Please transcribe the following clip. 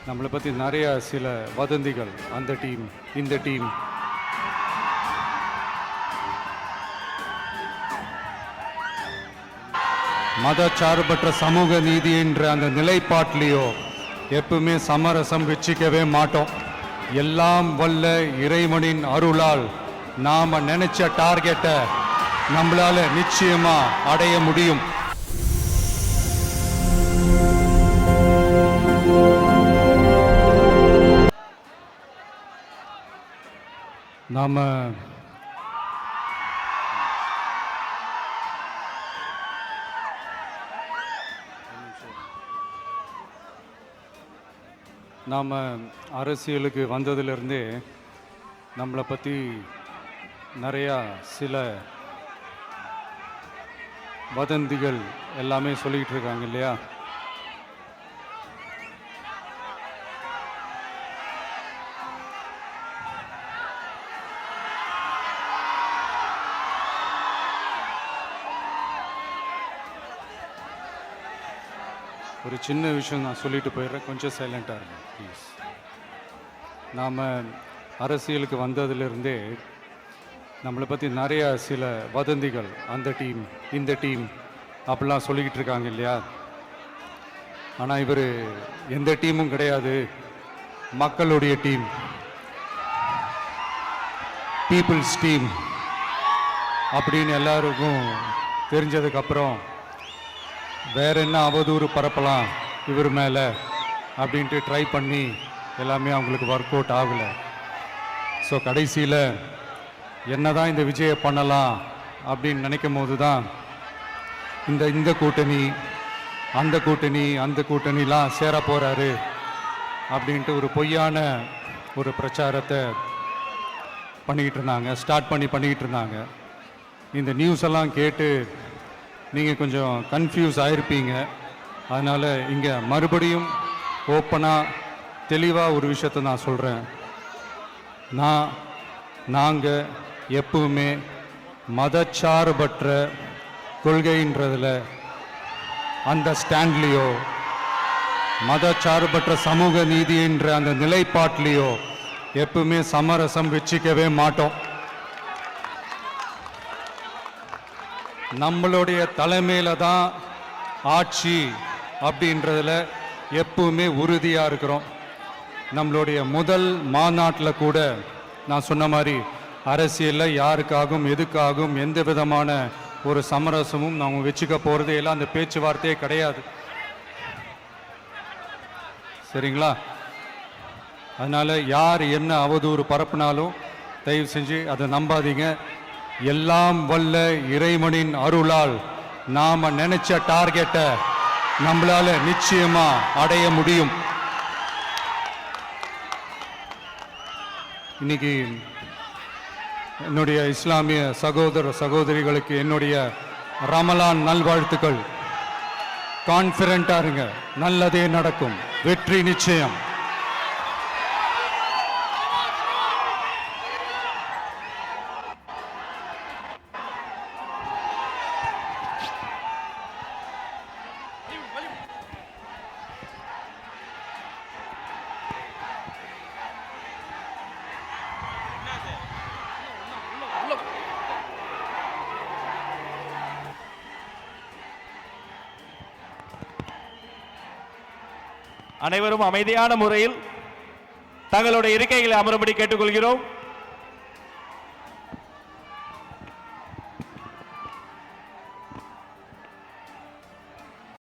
நம்மளை பற்றி நிறைய சில வதந்திகள், அந்த டீம் இந்த டீம். மதச்சார்பற்ற சமூக நீதி என்ற அந்த நிலைப்பாட்டிலேயோ எப்பவுமே சமரசம் வச்சிக்கவே மாட்டோம். எல்லாம் வல்ல இறைவனின் அருளால் நாம நினைச்ச டார்கெட்டை நம்மளால நிச்சயமா அடைய முடியும். நாம் அரசியலுக்கு வந்ததிலிருந்தே நம்மளை பற்றி நிறையா சில வதந்திகள் எல்லாமே சொல்லிக்கிட்டு இருக்காங்க இல்லையா? ஒரு சின்ன விஷயம் நான் சொல்லிட்டு போயிடுறேன், கொஞ்சம் சைலண்டாக இருங்க ப்ளீஸ். நாம் அரசியலுக்கு வந்ததிலிருந்தே நம்மளை பற்றி நிறையா சில வதந்திகள், அந்த டீம் இந்த டீம் அப்படிலாம் சொல்லிக்கிட்டு இருக்காங்க இல்லையா? ஆனால் இவர் எந்த டீமும் கிடையாது, மக்களுடைய டீம், பீப்புள்ஸ் டீம் அப்படின்னு எல்லாருக்கும் தெரிஞ்சதுக்கப்புறம் வேற என்ன அவதூறு பரப்பலாம் இவர் மேலே அப்படின்ட்டு ட்ரை பண்ணி எல்லாமே அவங்களுக்கு ஒர்க் அவுட் ஆகலை. ஸோ கடைசியில் என்ன தான் இந்த விஜயை பண்ணலாம் அப்படின்னு நினைக்கும் போது தான் இந்த கூட்டணி அந்த கூட்டணிலாம் சேர போகிறாரு அப்படின்ட்டு ஒரு பொய்யான ஒரு பிரச்சாரத்தை பண்ணிக்கிட்டு இருந்தாங்க. இந்த நியூஸ் எல்லாம் கேட்டு நீங்கள் கொஞ்சம் கன்ஃபியூஸ் ஆகிருப்பீங்க. அதனால் இங்கே மறுபடியும் ஓப்பனாக தெளிவாக ஒரு விஷயத்தை நான் சொல்கிறேன். நாங்கள் எப்பவுமே மதச்சார்பற்ற கொள்கைன்றதில், அந்த ஸ்டாண்ட்லேயோ, மதச்சார்பற்ற சமூக நீதி என்ற அந்த நிலைப்பாட்டிலேயோ எப்பவுமே சமரசம் வச்சிக்கவே மாட்டோம். நம்மளுடைய தலைமையில தான் ஆட்சி அப்படின்றதுல எப்பவுமே உறுதியாக இருக்கிறோம். நம்மளுடைய முதல் மாநாட்டில் கூட நான் சொன்ன மாதிரி அரசியலில் யாருக்காகவும் எதுக்காகவும் எந்த விதமான ஒரு சமரசமும் நாம் வச்சுக்க போகிறதே இல்லை, அந்த பேச்சுவார்த்தையே கிடையாது. சரிங்களா? அதனால் யார் என்ன அவதூறு பரப்புனாலும் தயவு செஞ்சு அதை நம்பாதீங்க. எல்லாம் வல்ல இறைவனின் அருளால் நாம நினைச்ச டார்கெட்டை நம்மளால நிச்சயமா அடைய முடியும். இன்னைக்கு என்னுடைய இஸ்லாமிய சகோதர சகோதரிகளுக்கு என்னுடைய ரமலான் நல்வாழ்த்துக்கள். கான்ஃபிடென்ட்டா இருங்க, நல்லதே நடக்கும், வெற்றி நிச்சயம். அனைவரும் அமைதியான முறையில் தங்களுடைய இருக்கைகளை அமரும்படி கேட்டுக்கொள்கிறோம்.